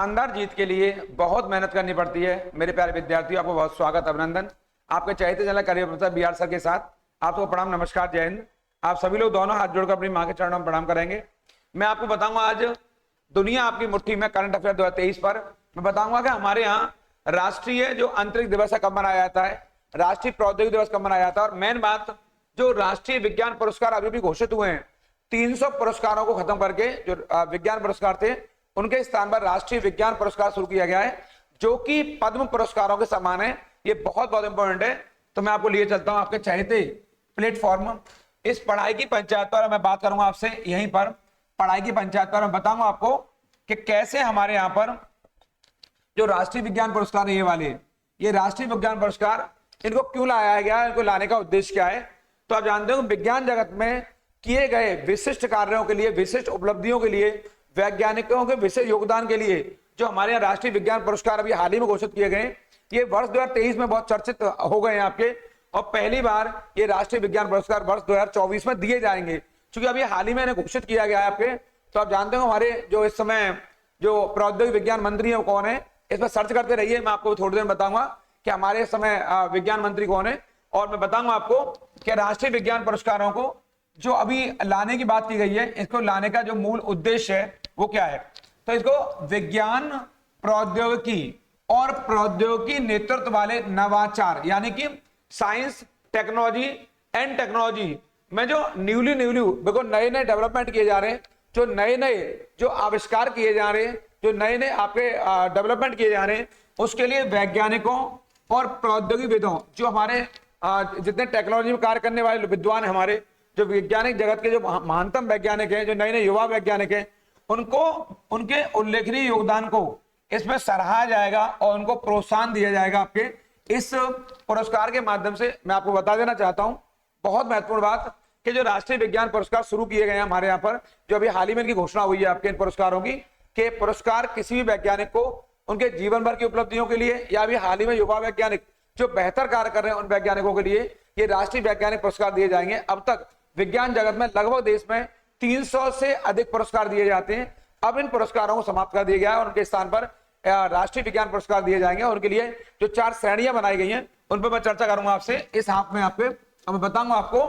शानदार जीत के लिए बहुत मेहनत करनी पड़ती है। मेरे प्यारे विद्यार्थियों, आपको बहुत स्वागत, अभिनंदन। आपके चहेते channel career professor B R sir के साथ आपको प्रणाम, नमस्कार, जय हिंद। आप सभी लोग दोनों हाथ जोड़कर अपनी मां के चरणों में प्रणाम करेंगे। मैं आपको बताऊंगा आज दुनिया आपकी मुट्ठी में करंट अफेयर 2023 पर मैं बताऊंगा कि हमारे यहाँ राष्ट्रीय जो अंतरिक्ष दिवस है कब मनाया जाता है, राष्ट्रीय प्रौद्योगिकी दिवस कब मनाया जाता है, और मेन बात जो राष्ट्रीय विज्ञान पुरस्कार अभी भी घोषित हुए हैं 300 पुरस्कारों को खत्म करके जो विज्ञान पुरस्कार थे उनके स्थान पर राष्ट्रीय विज्ञान पुरस्कार शुरू किया गया है, जो कि पद्म पुरस्कारों के समान है। ये बहुत बहुत इंपॉर्टेंट है। तो मैं आपको लिए चलता हूं आपके चाहते प्लेटफॉर्म इस पढ़ाई की पंचायत पर। मैं बात करूंगा आपसे यहीं पर पढ़ाई की पंचायत पर। मैं बताऊंगा आपको कि कैसे हमारे यहाँ पर जो राष्ट्रीय विज्ञान पुरस्कार है, ये राष्ट्रीय विज्ञान पुरस्कार इनको क्यों लाया गया, इनको लाने का उद्देश्य क्या है। तो आप जानते हो विज्ञान जगत में किए गए विशिष्ट कार्यों के लिए, विशिष्ट उपलब्धियों के लिए, वैज्ञानिकों के विशेष योगदान के लिए जो हमारे यहाँ राष्ट्रीय विज्ञान पुरस्कार अभी हाल ही में घोषित किए गए, ये वर्ष 2023 में बहुत चर्चित हो गए हैं आपके, और पहली बार ये राष्ट्रीय विज्ञान पुरस्कार वर्ष 2024 में दिए जाएंगे, क्योंकि अभी हाल ही में इन्हें घोषित किया गया है आपके। तो आप जानते हो हमारे जो इस समय जो प्रौद्योगिकी विज्ञान मंत्री है कौन है, इस पर सर्च करते रहिए। मैं आपको थोड़ी देर में बताऊंगा कि हमारे समय विज्ञान मंत्री कौन है, और मैं बताऊंगा आपको कि राष्ट्रीय विज्ञान पुरस्कारों को जो अभी लाने की बात की गई है, इसको लाने का जो मूल उद्देश्य है वो क्या है। तो इसको विज्ञान प्रौद्योगिकी और प्रौद्योगिकी नेतृत्व वाले नवाचार, यानी कि साइंस टेक्नोलॉजी एंड टेक्नोलॉजी में जो न्यूली देखो नए नए डेवलपमेंट किए जा रहे हैं, जो नए जो आविष्कार किए जा रहे हैं, जो नए आपके डेवलपमेंट किए जा रहे हैं, उसके लिए वैज्ञानिकों और प्रौद्योगिकविदों, जो हमारे जितने टेक्नोलॉजी में कार्य करने वाले विद्वान हैं, हमारे जो वैज्ञानिक जगत के जो महानतम वैज्ञानिक हैं, जो नए युवा वैज्ञानिक हैं, उनको उनके उल्लेखनीय योगदान को इसमें सराहा जाएगा और उनको प्रोत्साहन दिया जाएगा। आपके इस पुरस्कार के माध्यम से मैं आपको बता देना चाहता हूं बहुत महत्वपूर्ण बात कि जो राष्ट्रीय विज्ञान पुरस्कार शुरू किए गए हैं हमारे यहाँ पर, जो अभी हाल ही में इनकी घोषणा हुई है आपके इन पुरस्कारों की, कि पुरस्कार किसी भी वैज्ञानिक को उनके जीवन भर की उपलब्धियों के लिए, या अभी हाल ही में युवा वैज्ञानिक जो बेहतर कार्य कर रहे हैं उन वैज्ञानिकों के लिए ये राष्ट्रीय वैज्ञानिक पुरस्कार दिए जाएंगे। अब तक विज्ञान जगत में लगभग देश में 300 से अधिक पुरस्कार दिए जाते हैं। अब इन पुरस्कारों को समाप्त कर दिया गया है और उनके स्थान पर राष्ट्रीय विज्ञान पुरस्कार दिए जाएंगे, और उनके लिए जो 4 श्रेणियां बनाई गई हैं उन पर मैं चर्चा करूंगा आपसे इस हाफ में। आपके अब मैं बताऊंगा आपको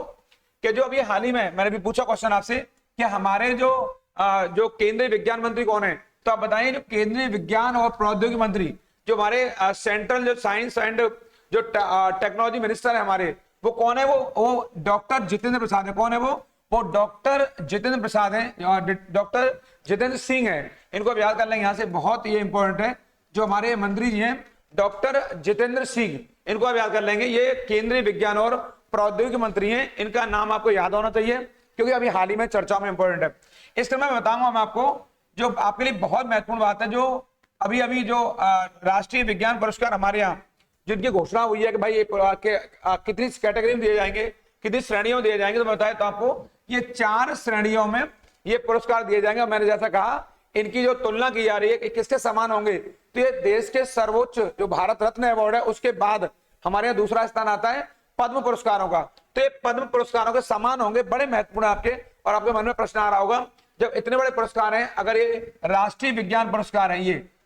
कि जो अभी हाल ही में मैंने भी पूछा क्वेश्चन आपसे कि हमारे जो केंद्रीय विज्ञान मंत्री कौन है, तो आप बताइए जो केंद्रीय विज्ञान और प्रौद्योगिकी मंत्री, जो हमारे सेंट्रल जो साइंस एंड जो टेक्नोलॉजी मिनिस्टर है हमारे, वो कौन है। वो डॉक्टर जितेंद्र प्रसाद है। कौन है वो डॉक्टर जितेंद्र प्रसाद है, डॉक्टर जितेंद्र सिंह है। इनको याद कर लेंगे, यहाँ से बहुत ये इंपॉर्टेंट है। जो हमारे मंत्री जी हैं डॉक्टर जितेंद्र सिंह, इनको आप याद कर लेंगे। ये केंद्रीय विज्ञान और प्रौद्योगिकी मंत्री हैं। इनका नाम आपको याद होना चाहिए क्योंकि अभी हाल ही में चर्चा में इंपॉर्टेंट है। इसके मैं बताऊंगा मैं आपको जो आपके लिए बहुत महत्वपूर्ण बात है, जो अभी जो राष्ट्रीय विज्ञान पुरस्कार हमारे यहाँ जिनकी घोषणा हुई है कि भाई कितनी कैटेगरी में दिए जाएंगे, कितनी श्रेणियों में दिए जाएंगे, तो मैं बताया तो आपको ये 4 श्रेणियों में ये पुरस्कार दिए जाएंगे। मैंने जैसा कहा इनकी जो तुलना की जा रही है कि किसके समान होंगे, तो ये देश के सर्वोच्च जो भारत रत्न अवार्ड है उसके बाद हमारे यहाँ दूसरा स्थान आता है पद्म पुरस्कारों का। तो ये पद्म पुरस्कारों के समान होंगे, बड़े महत्वपूर्ण आपके। और आपके मन में प्रश्न आ रहा होगा, जब इतने बड़े पुरस्कार हैं, अगर ये राष्ट्रीय विज्ञान पुरस्कार है,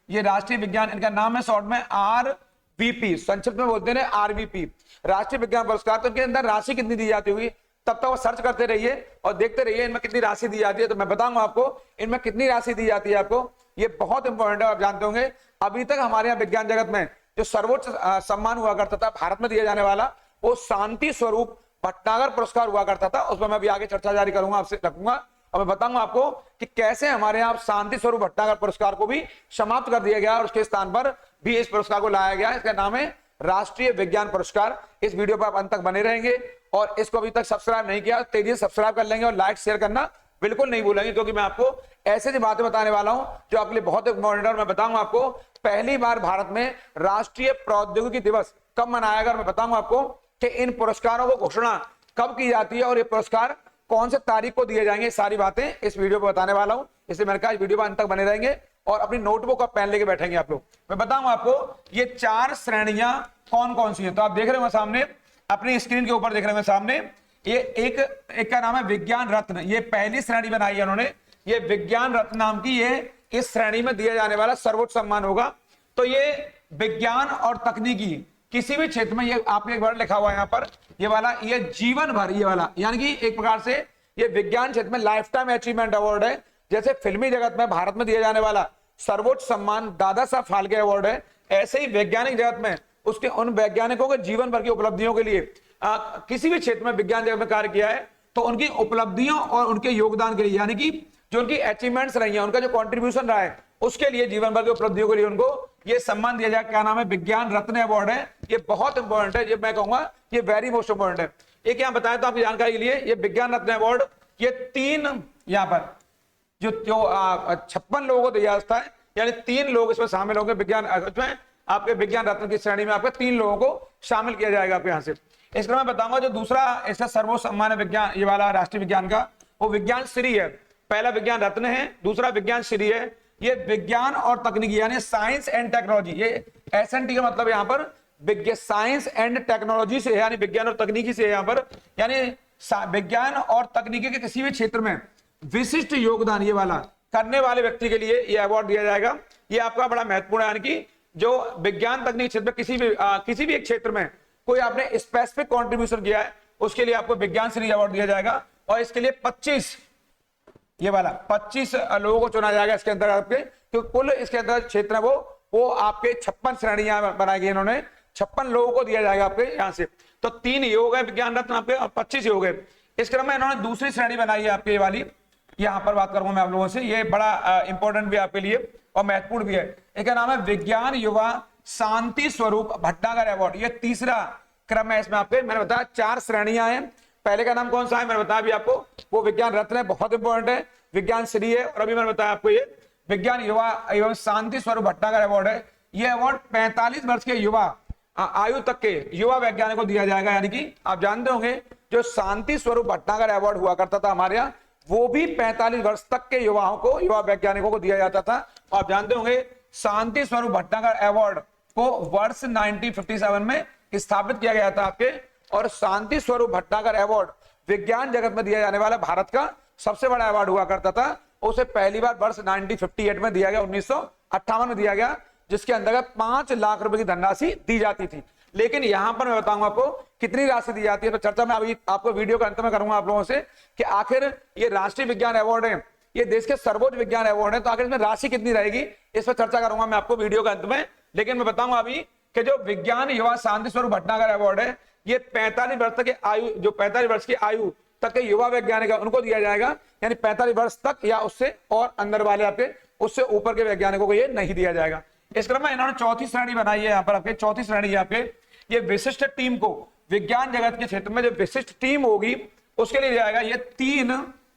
ये राष्ट्रीय विज्ञान, इनका नाम है शॉर्ट में RVP, संक्षिप्त में बोलते हैं RVP, राष्ट्रीय विज्ञान पुरस्कार। तो इनके अंदर राशि कितनी दी जाती होगी, तब तक वो सर्च करते रहिए और देखते रहिए इनमें कितनी राशि दी जाती है। तो मैं बताऊंगा आपको इनमें कितनी राशि दी जाती है आपको, ये बहुत इंपॉर्टेंट है। आप जानते होंगे अभी तक हमारे यहाँ विज्ञान जगत में जो सर्वोच्च सम्मान हुआ करता था भारत में दिया जाने वाला, वो शांति स्वरूप भटनागर पुरस्कार हुआ करता था। उसमें मैं अभी आगे चर्चा जारी करूंगा, आपसे रखूंगा। और मैं बताऊंगा आपको कि कैसे हमारे यहाँ शांति स्वरूप भटनागर पुरस्कार को भी समाप्त कर दिया गया और उसके स्थान पर भी इस पुरस्कार को लाया गया। इसका नाम है राष्ट्रीय विज्ञान पुरस्कार। इस वीडियो पर आप अंत तक बने रहेंगे, और इसको अभी तक सब्सक्राइब नहीं किया तेजी से सब्सक्राइब कर लेंगे, और लाइक शेयर करना बिल्कुल नहीं भूलेंगे, क्योंकि मैं आपको ऐसी बातें बताने वाला हूं जो आपके लिए बहुत इंपॉर्टेंट है। और मैं बताऊंगा आपको पहली बार भारत में राष्ट्रीय प्रौद्योगिकी दिवस कब मनाया गया, और मैं बताऊंगा आपको कि इन पुरस्कारों को घोषणा कब की जाती है और ये पुरस्कार कौन से तारीख को दिए जाएंगे। सारी बातें इस वीडियो पर बताने वाला हूं, इसलिए मैंने कहा इस वीडियो पर अंत तक बने रहेंगे और अपनी नोटबुक और पेन लेके बैठेंगे आप लोग। मैं बताऊंगा आपको ये 4 श्रेणियां कौन कौन सी है। तो आप देख रहे हो सामने, अपनी स्क्रीन के ऊपर देख रहे हैं सामने, ये एक का नाम है विज्ञान रत्न। ये पहली श्रेणी बनाई है उन्होंने, ये विज्ञान रत्न नाम की ये इस श्रेणी में दिया जाने वाला सर्वोच्च सम्मान होगा। तो ये विज्ञान और तकनीकी किसी भी क्षेत्र में, ये आपने एक वर्ड लिखा हुआ है यहाँ पर, ये वाला, ये जीवन भर, ये वाला यानी कि एक प्रकार से ये विज्ञान क्षेत्र में लाइफ टाइम अचीवमेंट अवार्ड है। जैसे फिल्मी जगत में भारत में दिया जाने वाला सर्वोच्च सम्मान दादा साहब फाल्के अवार्ड है, ऐसे ही वैज्ञानिक जगत में उसके उन वैज्ञानिकों के जीवन भर की उपलब्धियों के लिए किसी भी क्षेत्र में विज्ञान जगत में कार्य किया है तो उनकी उपलब्धियों और उनके योगदान के लिए, यानी कि जो उनकी अचीवमेंट्स रही है, उनका जो कंट्रीब्यूशन रहा है, उसके लिए जीवन भर की उपलब्धियों के लिए उनको ये सम्मान दिया जाएगा। क्या नाम है? विज्ञान रत्न अवार्ड है। ये बहुत इंपॉर्टेंट है, ये मैं कहूंगा ये वेरी मोस्ट इंपॉर्टेंट है। एक यहाँ बताया तो आपकी जानकारी के लिए, ये विज्ञान रत्न अवार्ड ये 3 यहाँ पर जो 56 लोगों को दिया जाता है, यानी 3 लोग इसमें शामिल होंगे। विज्ञान इसमें आपके विज्ञान रत्न की श्रेणी में आपके 3 लोगों को शामिल किया जाएगा आपके यहाँ से। इस क्रम में बताऊंगा जो दूसरा ऐसा सर्वोच्च सम्मान है विज्ञान, ये वाला राष्ट्रीय विज्ञान का, वो विज्ञान श्री है। पहला विज्ञान रत्न है, दूसरा विज्ञान श्री है। ये विज्ञान और तकनीकी यानी साइंस एंड टेक्नोलॉजी, ये एसएनटी का मतलब यहाँ पर साइंस एंड टेक्नोलॉजी से है, यानी विज्ञान और तकनीकी से है यहाँ पर, यानी विज्ञान और तकनीकी के किसी भी क्षेत्र में विशिष्ट योगदान ये वाला करने वाले व्यक्ति के लिए ये अवार्ड दिया जाएगा। ये आपका बड़ा महत्वपूर्ण है, यानी कि जो विज्ञान तकनीक क्षेत्र में किसी भी एक क्षेत्र में कोई आपने स्पेसिफिक कंट्रीब्यूशन किया है, उसके लिए आपको विज्ञान श्री अवार्ड दिया जाएगा। और इसके लिए 25 ये वाला 25 लोगों को चुना जाएगा इसके अंदर आपके, क्योंकि कुल इसके अंदर क्षेत्र है वो आपके 56 श्रेणियां बनाई गई, इन्होंने 56 लोगों को दिया जाएगा आपके यहाँ से। तो 3 ये हो गए विज्ञान रत्न आपके और 25 ये हो गए। इस क्रम में इन्होंने दूसरी श्रेणी बनाई है आपके, ये वाली, यहाँ पर बात करूंगा मैं आप लोगों से, ये बड़ा इंपॉर्टेंट भी आपके लिए और महत्वपूर्ण भी है। एक नाम है विज्ञान युवा शांति स्वरूप भटनागर अवार्ड, ये तीसरा क्रम है इसमें आपके। मैंने बताया 4 श्रेणियां हैं। पहले का नाम कौन सा है मैंने बताया अभी आपको, वो विज्ञान रत्न है, बहुत इंपॉर्टेंट है। विज्ञान श्री है, और अभी मैंने बताया आपको ये विज्ञान युवा एवं शांति स्वरूप भटनागर अवार्ड है। ये अवार्ड 45 वर्ष के युवा आयु तक के युवा वैज्ञानिकों को दिया जाएगा। यानी कि आप जानते होंगे जो शांति स्वरूप भटनागर अवार्ड हुआ करता था हमारे यहाँ, वो भी 45 वर्ष तक के युवाओं को, युवा वैज्ञानिकों को दिया जाता था। आप जानते होंगे शांति स्वरूप भटनागर अवार्ड को वर्ष 1957 में स्थापित किया गया था आपके, और शांति स्वरूप भटनागर अवार्ड विज्ञान जगत में दिया जाने वाला भारत का सबसे बड़ा अवार्ड हुआ करता था। उसे पहली बार वर्ष 1958 में दिया गया, 1958 में दिया गया, जिसके अंतर्गत 5 लाख रुपए की धनराशि दी जाती थी। लेकिन यहां पर मैं बताऊंगा आपको कितनी राशि दी जाती है, तो चर्चा मैं अभी आपको वीडियो के अंत में करूंगा आप लोगों से कि आखिर ये राष्ट्रीय विज्ञान अवार्ड है, ये देश के सर्वोच्च विज्ञान अवार्ड है, तो आखिर इसमें राशि कितनी रहेगी इस पर चर्चा करूंगा मैं आपको वीडियो के अंत में। लेकिन मैं बताऊंगा अभी कि जो विज्ञान युवा शांति स्वरूप भटनागर अवार्ड है, ये 45 वर्ष तक की आयु, जो 45 वर्ष की आयु तक के युवा वैज्ञानिक है उनको दिया जाएगा, यानी 45 वर्ष तक या उससे और अंदर वाले आपके, उससे ऊपर के वैज्ञानिकों को ये नहीं दिया जाएगा। इस क्रम में इन्होंने चौथी श्रेणी बनाई है यहाँ पर आपके, चौथी श्रेणी यहाँ पे ये विशिष्ट टीम को, विज्ञान जगत के क्षेत्र में जो विशिष्ट टीम होगी उसके लिए जाएगा। ये 3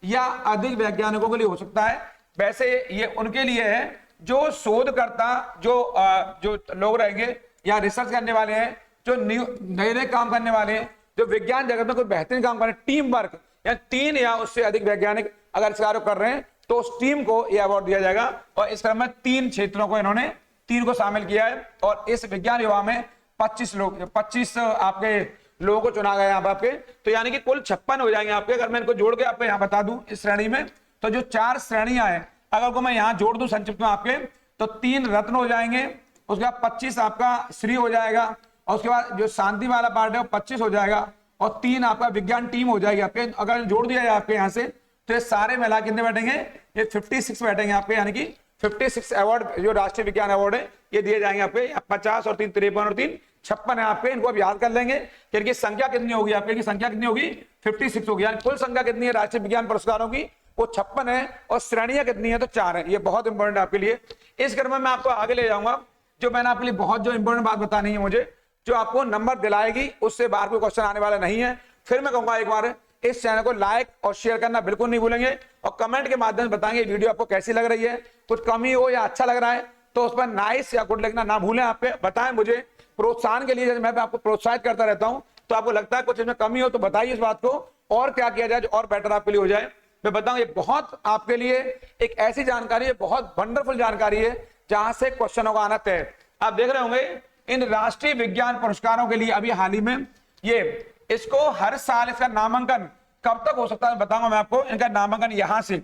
या अधिक वैज्ञानिकों के लिए हो सकता है। वैसे ये उनके लिए है जो शोधकर्ता, जो लोग रहेंगे या रिसर्च करने वाले हैं, जो नए नए काम करने वाले हैं, जो विज्ञान जगत में कोई बेहतरीन काम कर रहे हैं, टीम वर्क, या 3 या उससे अधिक वैज्ञानिक अगर इस कार्य कर रहे हैं तो उस टीम को यह अवार्ड दिया जाएगा। और इस क्रम में 3 क्षेत्रों को इन्होंने 3 को शामिल किया है, और इस विज्ञान युवा में 25 आपके लोगों को चुना गया यहाँ पर आपके, तो यानी कि कुल 56 हो जाएंगे आपके। अगर मैं इनको जोड़ के आपको यहाँ बता दूं इस श्रेणी में, तो जो 4 श्रेणियां हैं अगर को मैं यहाँ जोड़ दूं संक्षिप्त में आपके, तो 3 रत्न हो जाएंगे, उसके बाद 25 आपका श्री हो जाएगा, और उसके बाद जो शांति वाला पार्ट है वो 25 हो जाएगा, और 3 आपका विज्ञान टीम हो जाएगी आपके। अगर जोड़ दिया जाए आपके यहाँ से तो ये सारे मिला कितने बैठेंगे, ये 56 बैठेंगे आपके, यानी कि 56 अवार्ड जो राष्ट्रीय विज्ञान अवार्ड है ये दिए जाएंगे आपके। 50 और 3 53 और 3 56 है आपके। इनको अब याद कर लेंगे कि इनकी संख्या कितनी होगी आपके, की संख्या कितनी होगी 56 होगी, यानी कुल संख्या कितनी है राष्ट्रीय विज्ञान पुरस्कारों की, वो 56 है, और श्रेणियां कितनी है तो 4 है। ये बहुत इंपॉर्टेंट है आपके लिए। इस क्रम में मैं आपको आगे ले जाऊंगा, जो मैंने आपके लिए बहुत जो इंपॉर्टेंट बात बतानी है मुझे, जो आपको नंबर दिलाएगी, उससे बाहर कोई क्वेश्चन आने वाला नहीं है। फिर मैं कहूंगा एक बार इस चैनल को लाइक और शेयर करना बिल्कुल नहीं भूलेंगे, और कमेंट के माध्यम से बताएंगे वीडियो आपको कैसी लग रही है, कुछ कमी हो या अच्छा लग रहा है तो उस पर नाइस या गुड लिखना ना भूलें। आप बताएं मुझे प्रोत्साहन के लिए, जैसे मैं आपको प्रोत्साहित करता रहता हूं, तो आपको लगता है कुछ इसमें कमी हो तो बताइए इस बात को, और क्या किया जाए जो और बेटर आपके लिए हो जाए। मैं बताऊं ये बहुत आपके लिए एक ऐसी जानकारी है, बहुत वंडरफुल जानकारी है, जहां से क्वेश्चनों का आना तय है। आप देख रहे होंगे इन राष्ट्रीय विज्ञान पुरस्कारों के लिए अभी हाल ही में ये इसको हर साल इसका नामांकन कब तक हो सकता है बताऊंगा मैं आपको। इनका नामांकन यहां से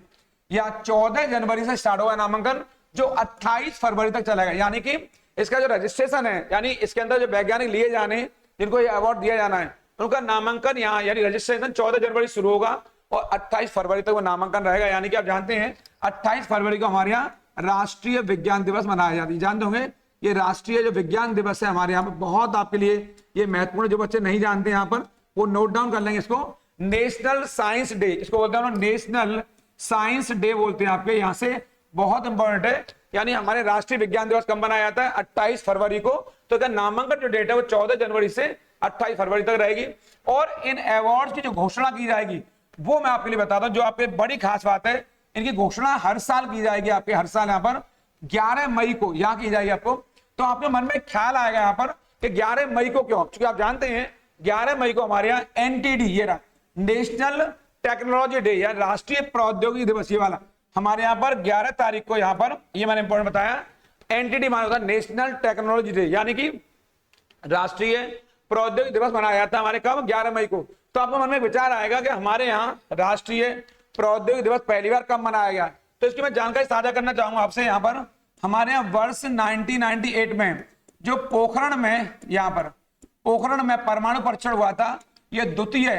या 14 जनवरी से स्टार्ट होगा नामांकन, जो 28 फरवरी तक चलेगा। यानी कि इसका जो रजिस्ट्रेशन है, यानी इसके अंदर जो वैज्ञानिक लिए जाने, जिनको ये अवार्ड दिया जाना है, उनका नामांकन यहाँ यानी रजिस्ट्रेशन 14 जनवरी शुरू होगा और 28 फरवरी तक वो नामांकन रहेगा। यानी कि आप जानते हैं 28 फरवरी को हमारे यहाँ राष्ट्रीय विज्ञान दिवस मनाया जाता है। जानते होंगे ये राष्ट्रीय जो विज्ञान दिवस है हमारे यहाँ पर बहुत आपके लिए ये महत्वपूर्ण, जो बच्चे नहीं जानते यहाँ पर वो नोट डाउन कर लेंगे इसको। नेशनल साइंस डे, इसको बोलते हैं नेशनल साइंस डे बोलते हैं आपके यहाँ से, बहुत इंपॉर्टेंट है। यानी हमारे राष्ट्रीय विज्ञान दिवस कब मनाया जाता है? 28 फरवरी को। तो क्या नामांकन जो डेट है वो 14 जनवरी से 28 फरवरी तक रहेगी। और इन अवार्ड्स की जो घोषणा की जाएगी वो मैं आपके लिए बताता हूं, जो आपके बड़ी खास बात है, इनकी घोषणा हर साल की जाएगी आपके, हर साल यहाँ पर 11 मई को यहाँ की जाएगी आपको। तो आपके मन में ख्याल आएगा यहाँ पर कि 11 मई को क्यों? क्योंकि आप जानते हैं 11 मई को हमारे यहाँ एनटीडी, ये रहा नेशनल टेक्नोलॉजी डे या राष्ट्रीय प्रौद्योगिकी दिवस, ये वाला हमारे यहाँ पर 11 तारीख को यहाँ पर, ये मैंने इंपॉर्टेंट बताया, एनटीडी माना होता है नेशनल टेक्नोलॉजी डे, यानी कि राष्ट्रीय प्रौद्योगिकी दिवस मनाया जाता है हमारे कब? 11 मई को। तो आपके मन में विचार आएगा कि हमारे यहाँ राष्ट्रीय प्रौद्योगिकी दिवस पहली बार कब मनाया गया? तो इसकी मैं जानकारी साझा करना चाहूंगा आपसे। यहाँ पर हमारे यहाँ वर्ष 1998 में जो पोखरण में, यहाँ पर पोखरण में परमाणु परीक्षण हुआ था, ये द्वितीय,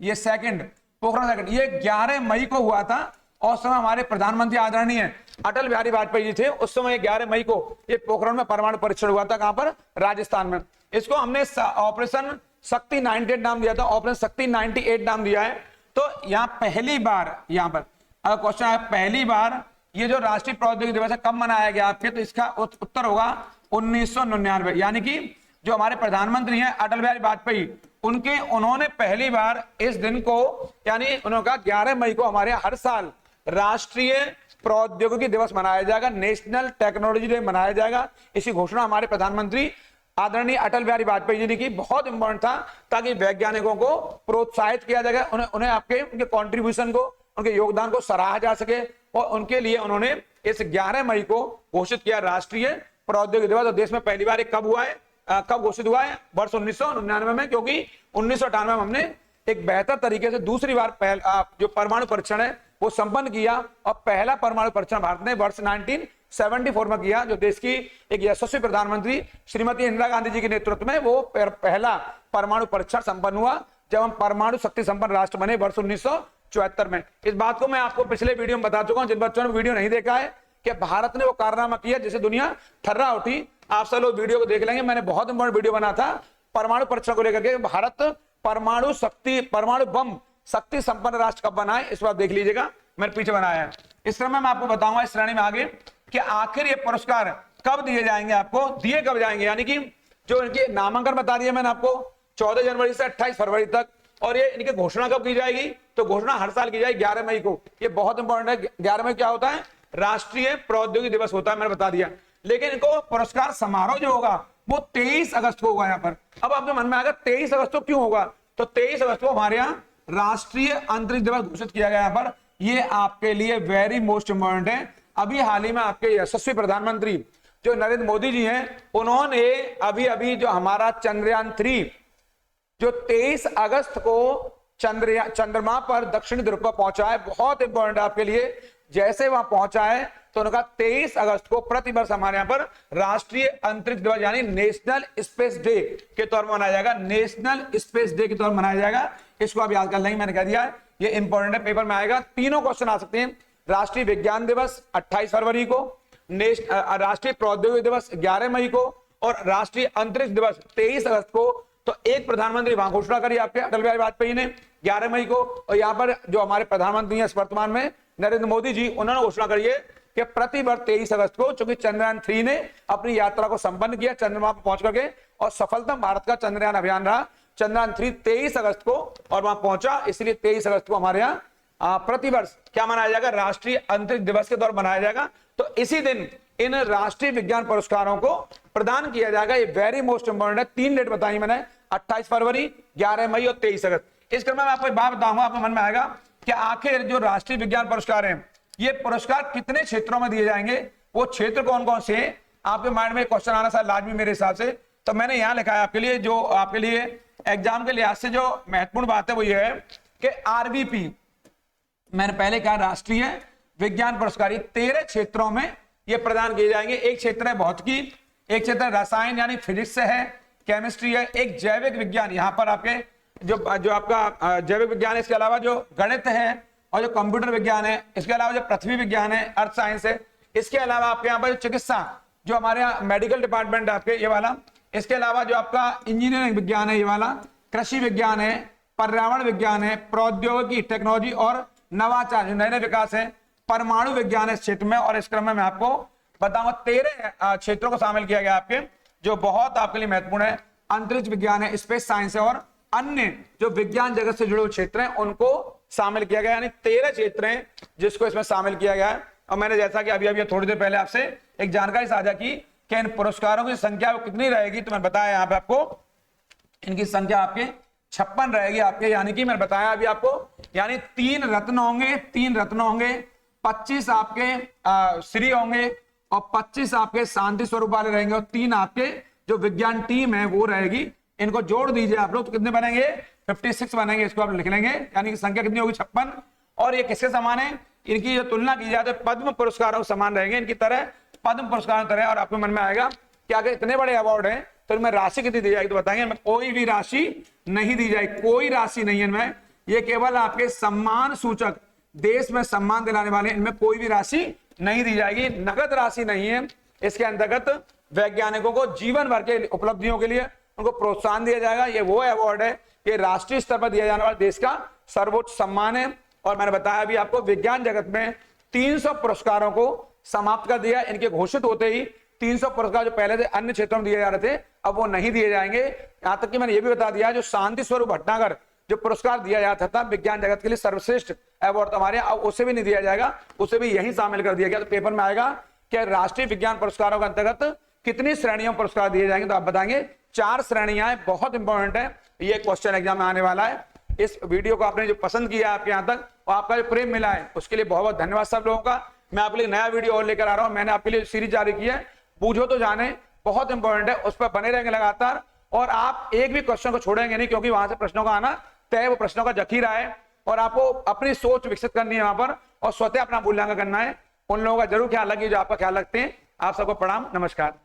ये सेकंड, पोखरण सेकंड, ये 11 मई को हुआ था। और समय हमारे प्रधानमंत्री आदरणीय अटल बिहारी वाजपेयी जी थे, उस समय 11 मई को ये पोखरण में परमाणु परीक्षण हुआ था। कहां पर? राजस्थान में। इसको हमने ऑपरेशन शक्ति 98 नाम दिया था, ऑपरेशन शक्ति 98 नाम दिया है। तो यहाँ पहली बार, यहाँ पर अगर क्वेश्चन है पहली बार ये जो राष्ट्रीय प्रौद्योगिकी दिवस है कब मनाया गया आपके, तो इसका उत्तर होगा 1999। यानी कि जो हमारे प्रधानमंत्री हैं अटल बिहारी वाजपेयी, उन्होंने पहली बार इस दिन को, यानी उन्होंने कहा 11 मई को हमारे हर साल राष्ट्रीय प्रौद्योगिकी दिवस मनाया जाएगा, नेशनल टेक्नोलॉजी डे मनाया जाएगा। इसी घोषणा हमारे प्रधानमंत्री आदरणीय अटल बिहारी वाजपेयी जी ने की। बहुत इंपॉर्टेंट था ताकि वैज्ञानिकों को प्रोत्साहित किया जाएगा, उन्हें आपके उनके कॉन्ट्रीब्यूशन को, उनके योगदान को सराहा जा सके, और उनके लिए उन्होंने इस 11 मई को घोषित किया राष्ट्रीय प्रौद्योगिकी दिवस। और देश में पहली बार कब हुआ है, कब घोषित हुआ है? वर्ष 1999 में, क्योंकि 1998 में हमने एक बेहतर तरीके से दूसरी बार जो परमाणु परीक्षण है वो संपन्न किया। और पहला परमाणु परीक्षण भारत ने वर्ष 1974 में किया, जो देश की एक यशस्वी प्रधानमंत्री श्रीमती इंदिरा गांधी जी के नेतृत्व में वो पहला परमाणु परीक्षण संपन्न हुआ, जब हम परमाणु शक्ति संपन्न राष्ट्र बने वर्ष 1974 में। इस बात को मैं आपको पिछले वीडियो में बता चुका हूं, जिन बच्चों ने वीडियो नहीं देखा है, कि भारत ने वो कारनामा किया जिसे दुनिया थर्रा उठी। आप सब लोग वीडियो को देख लेंगे, मैंने बहुत इंपॉर्टेंट वीडियो बना था परमाणु परीक्षण को लेकर के, भारत परमाणु बम शक्ति संपन्न राष्ट्र कब बना है, इस बार देख लीजिएगा, मैंने पीछे बनाया है। इस क्रम में मैं आपको बताऊंगा इस श्रेणी में आगे कि आखिर ये पुरस्कार कब दिए जाएंगे, आपको दिए कब जाएंगे। यानी कि जो इनके नामांकन बता दिया मैंने आपको 14 जनवरी से 28 फरवरी तक, और ये इनकी घोषणा कब की जाएगी, तो घोषणा हर साल की जाएगी 11 मई को। ये बहुत इंपॉर्टेंट है। 11 मई क्या होता है? राष्ट्रीय प्रौद्योगिकी दिवस होता है, मैंने बता दिया। लेकिन इनको पुरस्कार समारोह जो होगा वो 23 अगस्त को होगा यहाँ पर। अब आपके मन में आएगा 23 अगस्त को क्यों होगा, तो 23 अगस्त को हमारे यहाँ राष्ट्रीय अंतरिक्ष दिवस घोषित किया गया यहाँ पर। ये आपके लिए वेरी मोस्ट इंपॉर्टेंट है। अभी हाल ही में आपके यशस्वी प्रधानमंत्री जो नरेंद्र मोदी जी हैं, उन्होंने अभी जो हमारा चंद्रयान 3 जो 23 अगस्त को चंद्रमा पर दक्षिणी ध्रुव पर पहुंचा है, बहुत इंपॉर्टेंट है आपके लिए। जैसे वहां पहुंचा है तो उन्होंने कहा 23 अगस्त को प्रतिवर्ष हमारे यहाँ पर राष्ट्रीय अंतरिक्ष दिवस यानी नेशनल स्पेस डे के तौर पर मनाया जाएगा, नेशनल स्पेस डे के तौर पर मनाया जाएगा। इसको आप याद कर लेंगे, मैंने कह दिया ये इंपॉर्टेंट है, पेपर में आएगा। तीनों क्वेश्चन आ सकते हैं। राष्ट्रीय विज्ञान दिवस 28 फरवरी को, राष्ट्रीय प्रौद्योगिकी दिवस 11 मई को, और राष्ट्रीय अंतरिक्ष दिवस 23 अगस्त को। तो एक प्रधानमंत्री वहां घोषणा करी आपके अटल बिहारी वाजपेयी ने 11 मई को, और यहाँ पर जो हमारे प्रधानमंत्री हैं वर्तमान में नरेंद्र मोदी जी, उन्होंने घोषणा करी है कि प्रतिवर्ष 23 अगस्त को, चूंकि चंद्रयान 3 ने अपनी यात्रा को संपन्न किया चंद्रमा पर पहुंच करके, और सफलतम भारत का चंद्रयान अभियान रहा। चंद्रयान 3 23 अगस्त को और वहां पहुंचा, इसलिए 23 अगस्त को हमारे यहाँ प्रतिवर्ष क्या मनाया जाएगा, राष्ट्रीय अंतरिक्ष दिवस के तौर पर मनाया जाएगा। तो इसी दिन इन राष्ट्रीय विज्ञान पुरस्कारों को प्रदान किया जाएगा। ये वेरी मोस्ट इंपॉर्टेंट है। 3 डेट बताई मैंने, 28 फरवरी, 11 मई और 23 अगस्त। इस क्रम में मैं आपको एक बात बताऊंगा, आपके मन में आएगा कि आखिर जो राष्ट्रीय विज्ञान पुरस्कार हैं, ये पुरस्कार कितने क्षेत्रों में दिए जाएंगे, वो क्षेत्र कौन कौन से हैं। आपके माइंड में क्वेश्चन आना शायद लाजमी मेरे हिसाब से, तो मैंने यहाँ लिखा है आपके लिए, जो आपके लिए एग्जाम के लिहाज से जो महत्वपूर्ण बात है वो ये है कि आरवीपी, मैंने पहले कहा राष्ट्रीय विज्ञान पुरस्कार 13 क्षेत्रों में ये प्रदान किए जाएंगे। एक क्षेत्र है भौतिकी, एक क्षेत्र रसायन यानी फिजिक्स है, केमिस्ट्री है, एक जैविक विज्ञान, यहाँ पर आपके जो आपका जैविक विज्ञान है, इसके अलावा जो गणित है और जो कंप्यूटर विज्ञान है, इसके अलावा जो पृथ्वी विज्ञान है, अर्थ साइंस है, इसके अलावा आपके यहाँ पर चिकित्सा, जो हमारे यहाँ मेडिकल डिपार्टमेंट है आपके ये वाला, इसके अलावा जो आपका इंजीनियरिंग विज्ञान है ये वाला, कृषि विज्ञान है, पर्यावरण विज्ञान है, प्रौद्योगिकी टेक्नोलॉजी और नवाचार जो नए नए विकास है, परमाणु विज्ञान है इस क्षेत्र में। और इस क्रम में मैं आपको बताऊंगा 13 क्षेत्रों को शामिल किया गया आपके, जो बहुत आपके लिए महत्वपूर्ण है। अंतरिक्ष विज्ञान है, स्पेस साइंस है और अन्य जो विज्ञान जगत से जुड़े हुए क्षेत्र हैं उनको शामिल किया गया, यानी 13 क्षेत्र हैं जिसको इसमें शामिल किया गया है। और मैंने जैसा कि अभी थोड़ी देर पहले आपसे एक जानकारी साझा की कि इन पुरस्कारों की संख्या कितनी रहेगी, तो मैंने बताया यहाँ पे आपको इनकी संख्या आपके 56 रहेगी आपके, यानी कि मैंने बताया अभी आपको, यानी 3 रत्न होंगे, 25 आपके श्री होंगे और 25 आपके शांति स्वरूप वाले रहेंगे और 3 आपके जो विज्ञान टीम है वो रहेगी। इनको जोड़ दीजिए आप लोग तो कितने बनेंगे, 56 बनेंगे। इसको आप लिख लेंगे, यानी कि संख्या कितनी होगी, 56। और ये किसके समान है, इनकी जो तुलना की जाए तो पद्म पुरस्कारों के समान रहेंगे, इनकी तरह पद्म पुरस्कारों की तरह। और आपके मन में आएगा कि अगर इतने बड़े अवार्ड हैं तो इनमें राशि कितनी दी जाएगी, तो बताएंगे इनमें कोई भी राशि नहीं दी जाएगी, कोई राशि नहीं है इनमें। ये केवल आपके सम्मान सूचक, देश में सम्मान दिलाने वाले, इनमें कोई भी राशि नहीं दी जाएगी, नगद राशि नहीं है। इसके अंतर्गत वैज्ञानिकों को जीवन भर के उपलब्धियों के लिए उनको प्रोत्साहन दिया जाएगा। ये वो अवार्ड है, ये राष्ट्रीय स्तर पर दिया जाने वाला देश का सर्वोच्च सम्मान है। और मैंने बताया अभी आपको विज्ञान जगत में 300 पुरस्कारों को समाप्त कर दिया। इनके घोषित होते ही 300 पुरस्कार जो पहले से अन्य क्षेत्रों में दिए जा रहे थे अब वो नहीं दिए जाएंगे। यहां तक कि मैंने ये भी बता दिया, जो शांति स्वरूप भटनागर जो पुरस्कार दिया जाता था विज्ञान जगत के लिए सर्वश्रेष्ठ अवार्ड, तो हमारे अब उसे भी नहीं दिया जाएगा, उसे भी यही शामिल कर दिया गया। तो पेपर में आएगा कि राष्ट्रीय विज्ञान पुरस्कारों के अंतर्गत कितनी श्रेणियों पुरस्कार दिए जाएंगे, तो आप बताएंगे 4 श्रेणियां हैं, बहुत इंपॉर्टेंट है, ये क्वेश्चन एग्जाम में आने वाला है। इस वीडियो को आपने जो पसंद किया आपके यहाँ तक और आपका जो प्रेम मिला है उसके लिए बहुत बहुत धन्यवाद सब लोगों का। मैं आपके लिए नया वीडियो और लेकर आ रहा हूँ, मैंने आपके लिए सीरीज जारी की है बूझो तो जाने, बहुत इंपॉर्टेंट है, उस पर बने रहेंगे लगातार। और आप एक भी क्वेश्चन को छोड़ेंगे नहीं, क्योंकि वहां से प्रश्नों का आना तय, वो प्रश्नों का जखीरा है और आपको अपनी सोच विकसित करनी है वहां पर और स्वतः अपना मूल्यांकन करना है। उन लोगों का जरूर ख्याल रखिए जो आपका ख्याल रखते हैं। आप सबको प्रणाम, नमस्कार।